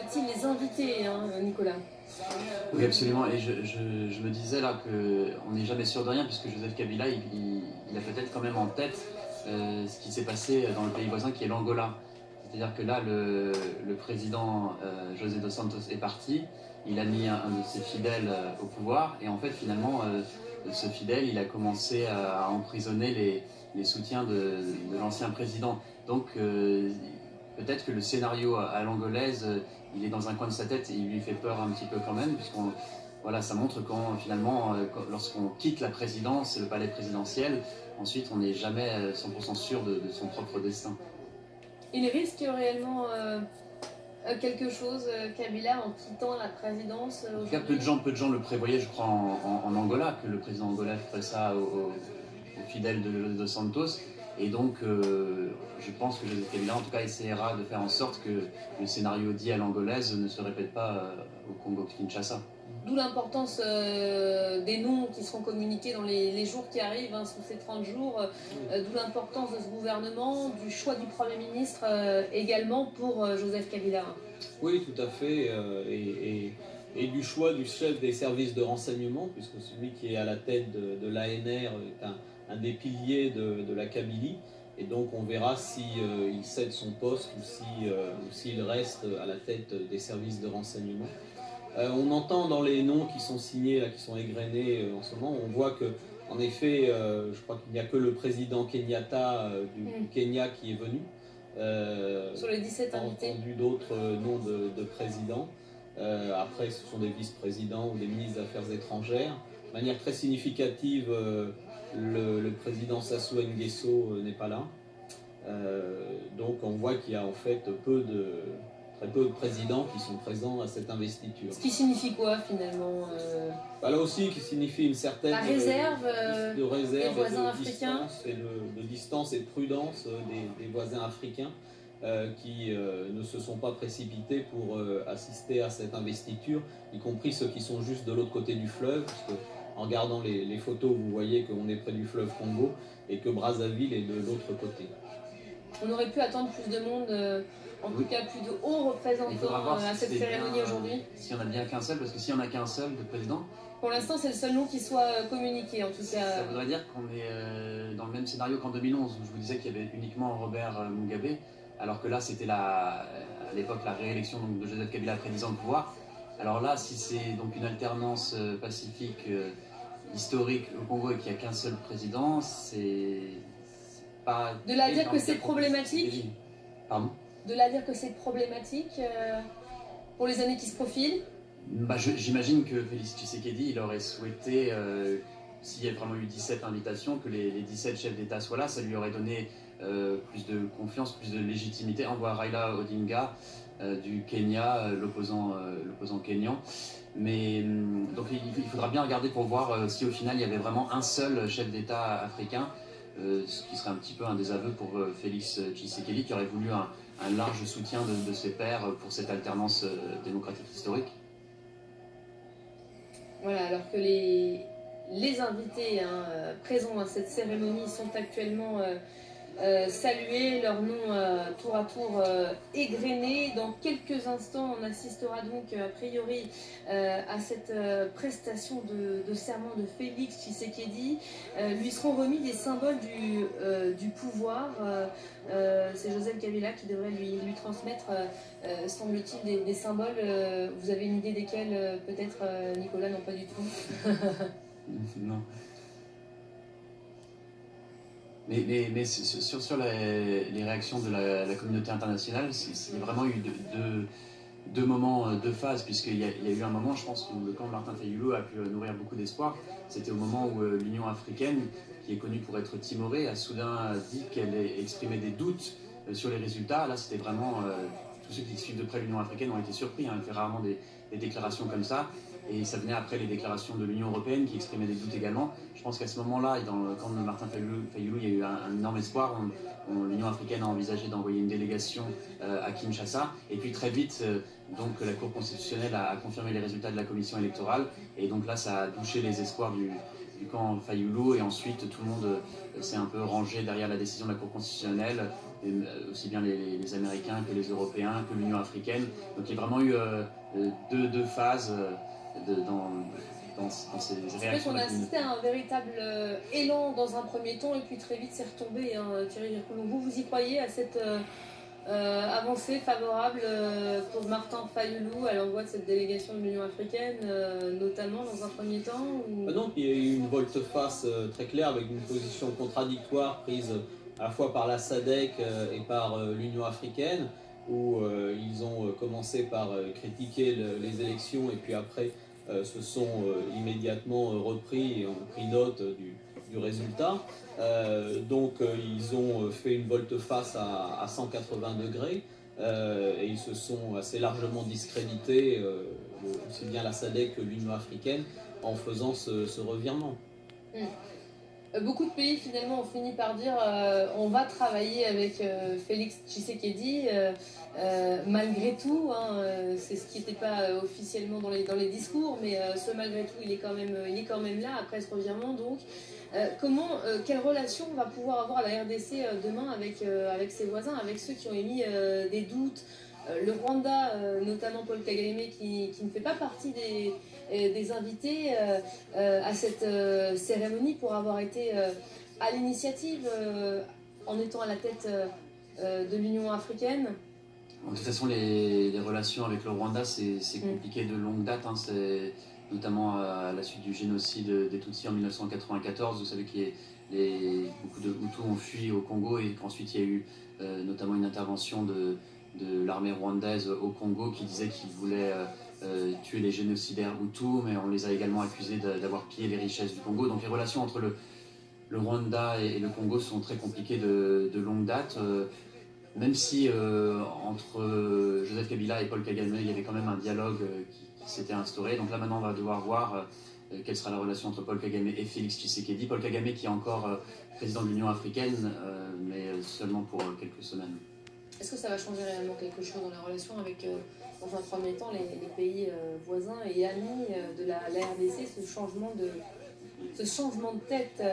faut-il les inviter, hein, Nicolas? Oui, absolument. Et je me disais là qu'on n'est jamais sûr de rien, puisque Joseph Kabila, il a peut-être quand même en tête ce qui s'est passé dans le pays voisin qui est l'Angola. C'est-à-dire que là, le président José dos Santos est parti, il a mis un de ses fidèles au pouvoir, et en fait, finalement, ce fidèle, il a commencé à emprisonner les soutiens de l'ancien président. Donc, peut-être que le scénario à l'angolaise, il est dans un coin de sa tête et il lui fait peur un petit peu quand même, puisqu'on voilà, ça montre quand finalement, lorsqu'on quitte la présidence, le palais présidentiel, ensuite on n'est jamais 100% sûr de son propre destin. Il risque réellement quelque chose, Kabila, en quittant la présidence En tout cas, peu de gens le prévoyaient, je crois, en Angola, que le président angolais ferait ça aux fidèles de Dos Santos. Et donc, je pense que Joseph Kabila, en tout cas, essaiera de faire en sorte que le scénario dit à l'angolaise ne se répète pas au Congo-Kinshasa. D'où l'importance des noms qui seront communiqués dans les jours qui arrivent, hein, sous ces 30 jours. D'où l'importance de ce gouvernement, du choix du Premier ministre également pour Joseph Kabila. Oui, tout à fait. Et du choix du chef des services de renseignement, puisque celui qui est à la tête de l'ANR est un des piliers de la Kabylie. Et donc on verra s'il cède son poste ou s'il reste à la tête des services de renseignement. On entend dans les noms qui sont signés, là, qui sont égrenés en ce moment, on voit que, en effet, je crois qu'il n'y a que le président Kenyatta du Kenya qui est venu. Sur les 17 invités. On a entendu d'autres noms de présidents. Après, ce sont des vice-présidents ou des ministres des Affaires étrangères. De manière très significative, le président Sassou Nguesso n'est pas là. Donc on voit qu'il y a en fait très peu de présidents qui sont présents à cette investiture. Ce qui signifie quoi finalement Là aussi, qui signifie une certaine réserve de réserve des voisins et africains de distance et de prudence des voisins africains qui ne se sont pas précipités pour assister à cette investiture, y compris ceux qui sont juste de l'autre côté du fleuve, parce que en regardant les photos, vous voyez qu'on est près du fleuve Congo et que Brazzaville est de l'autre côté. On aurait pu attendre plus de monde, en tout cas plus de hauts représentants à cette cérémonie aujourd'hui. S'il n'y en a bien qu'un seul, parce que s'il n'y en a qu'un seul de président... Pour l'instant, c'est le seul nom qui soit communiqué, en tout cas. Ça voudrait dire qu'on est dans le même scénario qu'en 2011, où je vous disais qu'il y avait uniquement Robert Mugabe, alors que là, c'était à l'époque la réélection de Joseph Kabila après 10 ans de pouvoir. Alors là, si c'est donc une alternance pacifique, historique au Congo et qu'il n'y a qu'un seul président, c'est pas... De là à dire que c'est problématique. Pardon ? De là à dire que c'est problématique pour les années qui se profilent. J'imagine que Félix Tshisekedi, il aurait souhaité, s'il y a vraiment eu 17 invitations, que les 17 chefs d'État soient là. Ça lui aurait donné plus de confiance, plus de légitimité. On voit Raila Odinga du Kenya, l'opposant kényan. Mais donc il faudra bien regarder pour voir si au final il y avait vraiment un seul chef d'État africain, ce qui serait un petit peu un désaveu pour Félix Tshisekedi, qui aurait voulu un large soutien de ses pairs pour cette alternance démocratique historique. Voilà, alors que les invités présents à cette cérémonie sont actuellement salués, leurs noms tour à tour égrenés. Dans quelques instants, on assistera donc a priori à cette prestation de serment de Félix Tshisekedi. Lui seront remis des symboles du pouvoir. C'est Joseph Kabila qui devrait lui transmettre, semble-t-il, des symboles. Vous avez une idée desquels, peut-être, Nicolas? Non, pas du tout. Non. Mais sur les réactions de la communauté internationale, il y a vraiment eu deux moments, deux phases, puisqu'il y a eu un moment, je pense, où le camp de Martin Fayulu a pu nourrir beaucoup d'espoir. C'était au moment où l'Union africaine, qui est connue pour être timorée, a soudain dit qu'elle exprimait des doutes sur les résultats. Là, c'était vraiment... tous ceux qui suivent de près l'Union africaine ont été surpris. Elle fait rarement des déclarations comme ça. Et ça venait après les déclarations de l'Union européenne qui exprimaient des doutes également. Je pense qu'à ce moment-là, dans le camp de Martin Fayulu, il y a eu un énorme espoir. L'Union africaine a envisagé d'envoyer une délégation à Kinshasa. Et puis très vite, donc, la Cour constitutionnelle a confirmé les résultats de la commission électorale. Et donc là, ça a douché les espoirs du camp Fayulu. Et ensuite, tout le monde s'est un peu rangé derrière la décision de la Cour constitutionnelle. aussi bien les Américains que les Européens, que l'Union africaine. Donc il y a vraiment eu deux phases dans ces C'est vrai réactions. qu'on a assisté à un véritable élan dans un premier temps et puis très vite c'est retombé. Hein, Thierry Gircoulon, vous y croyez à cette avancée favorable pour Martin Fayulu à l'envoi de cette délégation de l'Union africaine, notamment dans un premier temps ou... Non, il y a eu une volte-face très claire avec une position contradictoire prise à la fois par la SADC et par l'Union africaine, où ils ont commencé par critiquer les élections et puis après se sont immédiatement repris et ont pris note du résultat. Donc ils ont fait une volte-face à 180 degrés et ils se sont assez largement discrédités, aussi bien la SADC que l'Union africaine, en faisant ce revirement. Beaucoup de pays finalement ont fini par dire on va travailler avec Félix Tshisekedi malgré tout, hein, c'est ce qui n'était pas officiellement dans les discours, mais ce malgré tout il est quand même là après ce revirement. Donc quelle relation on va pouvoir avoir la RDC demain avec ses voisins, avec ceux qui ont émis des doutes, le Rwanda, notamment Paul Kagame qui ne fait pas partie des invités à cette cérémonie pour avoir été à l'initiative en étant à la tête de l'Union africaine. De toute façon, les relations avec le Rwanda, c'est compliqué de longue date. Hein, c'est notamment à la suite du génocide des Tutsis en 1994. Vous savez que beaucoup de Hutus ont fui au Congo et qu'ensuite il y a eu notamment une intervention de l'armée rwandaise au Congo qui disait qu'ils voulaient tuer les génocidaires Hutus, mais on les a également accusés d'avoir pillé les richesses du Congo. Donc les relations entre le Rwanda et le Congo sont très compliquées de longue date. Même si entre Joseph Kabila et Paul Kagame, il y avait quand même un dialogue qui s'était instauré. Donc là maintenant on va devoir voir quelle sera la relation entre Paul Kagame et Félix Tshisekedi. Paul Kagame qui est encore président de l'Union africaine, mais seulement pour quelques semaines. Est-ce que ça va changer réellement quelque chose dans la relation avec, dans un premier temps, les pays voisins et amis de la RDC, ce changement de tête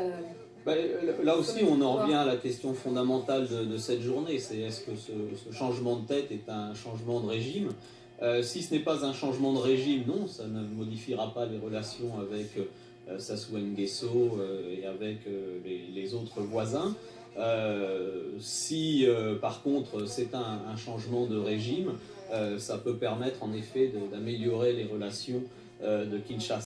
Là aussi, on en revient à la question fondamentale de cette journée, c'est est-ce que ce changement de tête est un changement de régime? Si ce n'est pas un changement de régime, non, ça ne modifiera pas les relations avec Sassou Nguesso et avec les autres voisins. Si par contre c'est un changement de régime, ça peut permettre en effet d'améliorer les relations de Kinshasa